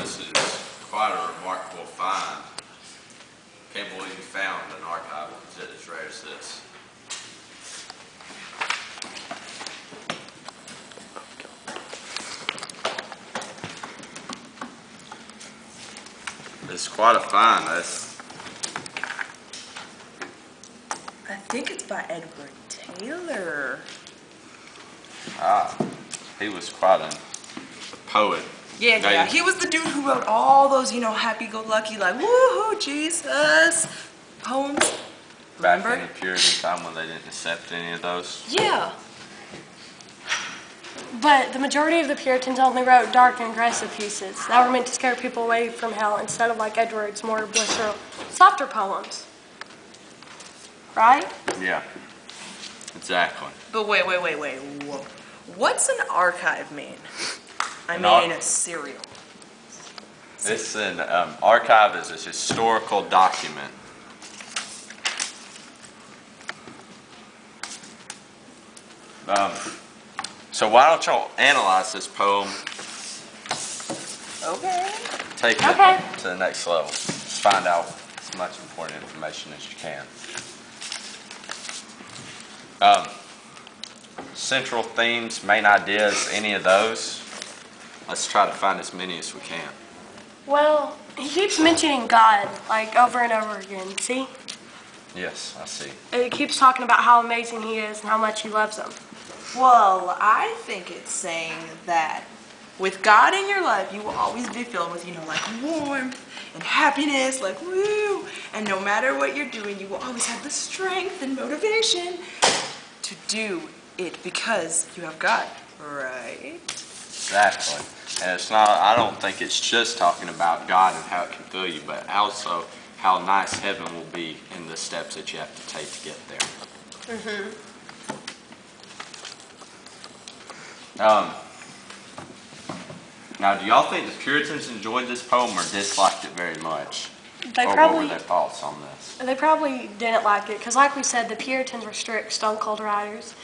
this is quite a remarkable find. Can't believe you found an archive as rare as this. It's quite a find. I think it's by Edward Taylor. Ah, he was quite a poet. Yeah. He was the dude who wrote all those, happy-go-lucky, like, woohoo, Jesus poems. Back in the Puritan time when they didn't accept any of those. Yeah. But the majority of the Puritans only wrote dark and aggressive pieces that were meant to scare people away from hell instead of like Edward's more blissful, softer poems. Right? Yeah, exactly. But wait. Whoa. What's an archive mean? I mean, a serial. It's an archive is a historical document. So why don't y'all analyze this poem? Okay. Take it to the next level. Just find out as much important information as you can. Central themes, main ideas, any of those. Let's try to find as many as we can. Well, he keeps mentioning God, like, over and over again, see? Yes, I see. It keeps talking about how amazing he is and how much he loves him. Well, I think it's saying that with God in your life, you will always be filled with, like warmth and happiness, like woo. And no matter what you're doing, you will always have the strength and motivation to do it because you have God, right? Exactly. And it's not, I don't think it's just talking about God and how it can fill you, but also how nice heaven will be in the steps that you have to take to get there. Mm-hmm. Now, do y'all think the Puritans enjoyed this poem or disliked it very much? What were their thoughts on this? They probably didn't like it because, like we said, the Puritans were strict, stone-cold writers.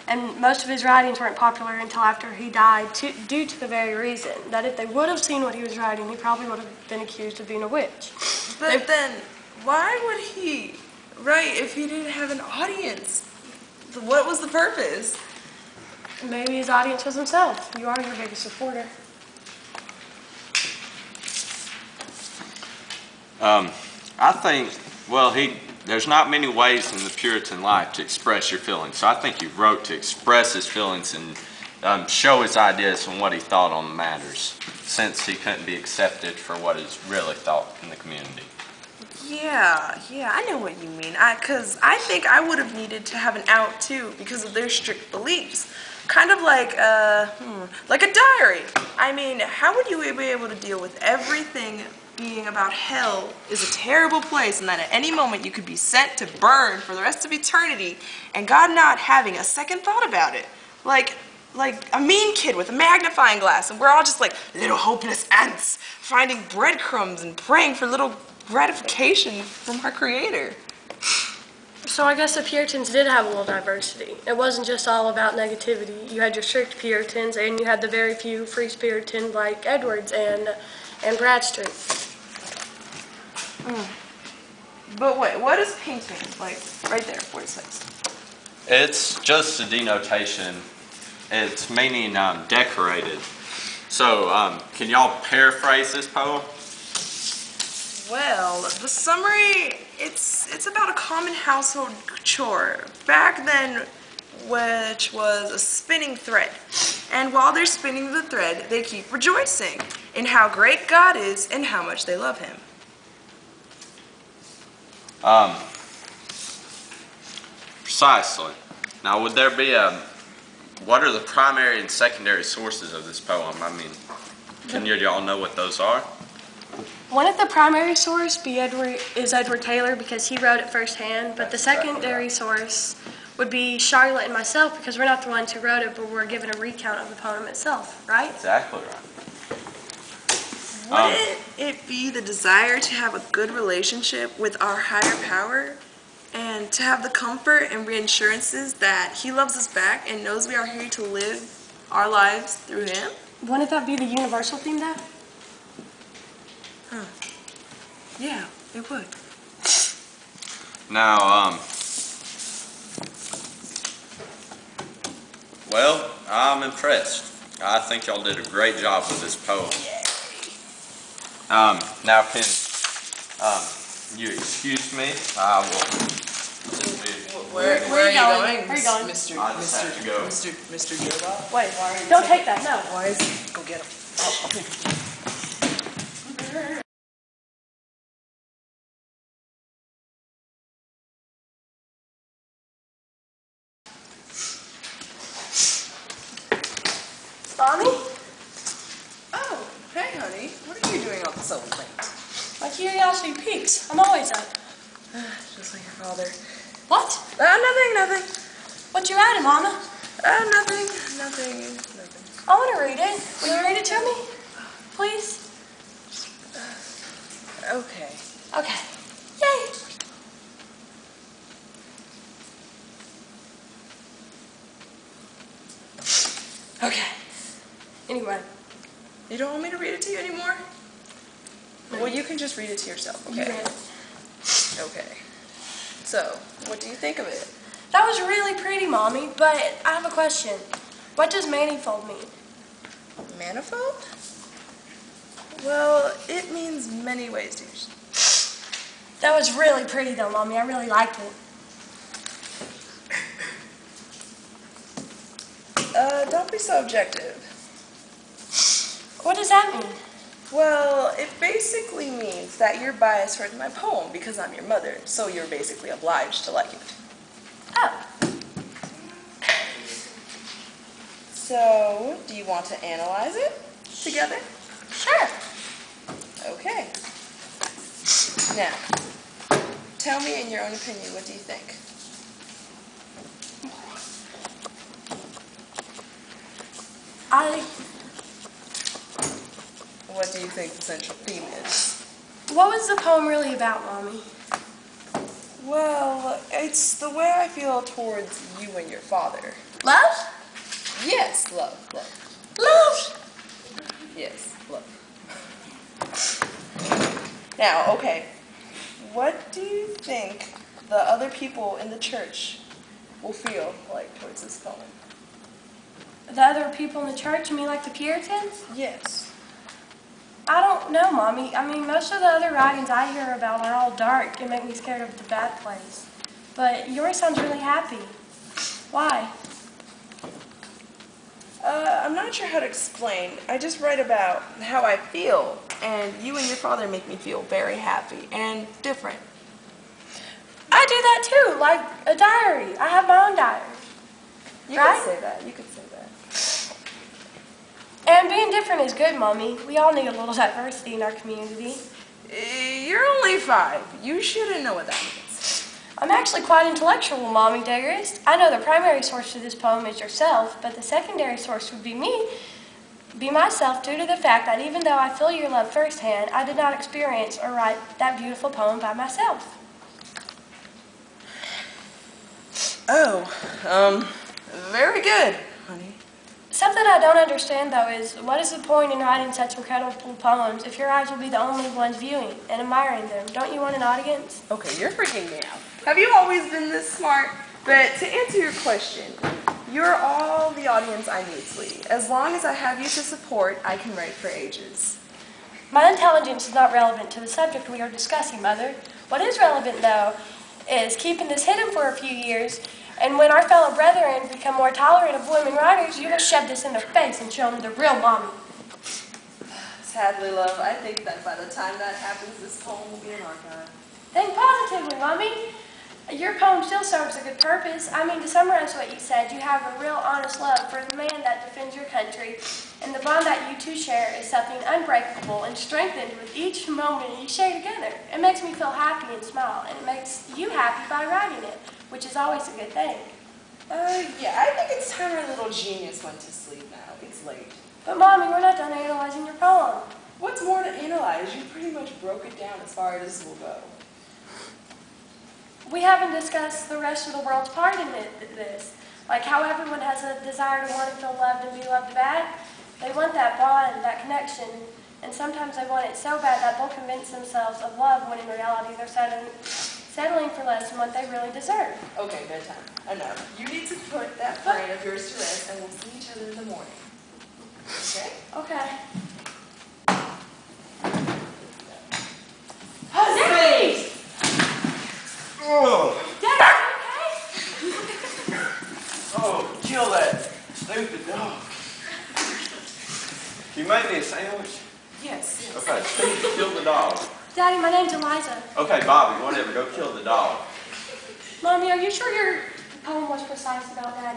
And most of his writings weren't popular until after he died due to the very reason that if they would have seen what he was writing, he probably would have been accused of being a witch. But then, why would he write if he didn't have an audience? What was the purpose? Maybe his audience was himself. You are your biggest supporter. I think, well, there's not many ways in the Puritan life to express your feelings. So I think he wrote to express his feelings and show his ideas and what he thought on the matters, since he couldn't be accepted for what is really thought in the community. Yeah, I know what you mean. Because I think I would have needed to have an out too because of their strict beliefs. Kind of like a diary. I mean, how would you be able to deal with everything being about hell is a terrible place and that at any moment you could be sent to burn for the rest of eternity and God not having a second thought about it? Like a mean kid with a magnifying glass and we're all just like little hopeless ants finding breadcrumbs and praying for little gratification from our Creator. So I guess the Puritans did have a little diversity. It wasn't just all about negativity. You had your strict Puritans and you had the very few free Puritans like Edwards and Bradstreet. But wait, what is painting? Like, right there, 46. It's just a denotation. It's meaning decorated. So, can y'all paraphrase this poem? Well, the summary, it's about a common household chore. Back then, which was a spinning thread. And while they're spinning the thread, they keep rejoicing in how great God is and how much they love Him. Precisely. Now, would there be what are the primary and secondary sources of this poem? I mean, can y'all know what those are? One of the primary sources is Edward Taylor because he wrote it firsthand, but the secondary source would be Charlotte and myself because we're not the ones who wrote it, but we're given a recount of the poem itself, right? Exactly right. Wouldn't it be the desire to have a good relationship with our higher power and to have the comfort and reassurances that He loves us back and knows we are here to live our lives through Him? Wouldn't that be the universal theme, though? Yeah, it would. Now, well, I'm impressed. I think y'all did a great job with this poem. Now can you excuse me? I will just be. Where are you going? Where are you going? Mr. I just have to go. Mr. Gilbert? Wait, don't take that, no. Why is he? Go get him. I'll take him. Mommy? Oh, hey, honey. What are you doing up so late? My curiosity piques. I'm always up. Just like your father. What? Nothing. What you writing, Mama? Nothing. I want to read it. Will you read it to me? Please? Okay. Okay. Yay! Okay. Anyway. You don't want me to read it to you anymore? Well, you can just read it to yourself, You okay? read it. Okay. So, what do you think of it? That was really pretty, Mommy, but I have a question. What does manifold mean? Manifold? Well, it means many ways to use. That was really pretty, though, Mommy. I really liked it. Don't be so objective. What does that mean? Well, it basically means that you're biased towards my poem because I'm your mother, so you're basically obliged to like it. Oh. So, do you want to analyze it together? Sure. Okay. Now, tell me in your own opinion, what do you think? What do you think the central theme is? What was the poem really about, Mommy? Well, it's the way I feel towards you and your father. Love? Yes, love. Love! Yes, love. Now, okay, what do you think the other people in the church will feel like towards this poem? The other people in the church, you mean like the Puritans? Yes. I don't know, Mommy. I mean, most of the other writings I hear about are all dark and make me scared of the bad place. But yours sounds really happy. Why? I'm not sure how to explain. I just write about how I feel, and you and your father make me feel very happy and different. I do that too, like a diary. I have my own diary. You Right? could say that. You could say that. And being different is good, Mommy. We all need a little diversity in our community. You're only 5. You shouldn't know what that means. I'm actually quite intellectual, Mommy dearest. I know the primary source to this poem is yourself, but the secondary source would be myself, due to the fact that even though I feel your love firsthand, I did not experience or write that beautiful poem by myself. Oh, very good, honey. Something I don't understand, though, is what is the point in writing such incredible poems if your eyes will be the only ones viewing and admiring them? Don't you want an audience? Okay, you're freaking me out. Have you always been this smart? But to answer your question, you're all the audience I need, sweetie. As long as I have you to support, I can write for ages. My intelligence is not relevant to the subject we are discussing, Mother. What is relevant, though, is keeping this hidden for a few years, and when our fellow brethren become more tolerant of women writers, you will shove this in their face and show them the real Mommy. Sadly, love, I think that by the time that happens, this poem will be an archive. Think positively, Mommy. Your poem still serves a good purpose. I mean, to summarize what you said, you have a real honest love for the man that defends your country, and the bond that you two share is something unbreakable and strengthened with each moment you share together. It makes me feel happy and smile, and it makes you happy by writing it, which is always a good thing. Yeah, I think it's time our little genius went to sleep now. It's late. But Mommy, we're not done analyzing your poem. What's more to analyze? You pretty much broke it down as far as this will go. We haven't discussed the rest of the world's part in this. Like how everyone has a desire to want to feel loved and be loved back. They want that bond, that connection, And sometimes they want it so bad that they'll convince themselves of love when in reality they're settling for less than what they really deserve. Okay, bedtime. Enough. You need to put that brain of yours to rest, and we'll see each other in the morning. Okay? Okay. Huswifery! Oh, Dad, are you okay? oh, kill that stupid dog. Can you make me a sandwich? Yes. Okay, Steve, kill the dog. Daddy, my name's Eliza. Okay, Bobby, whatever, go kill the dog. Mommy, are you sure your poem was precise about Dad?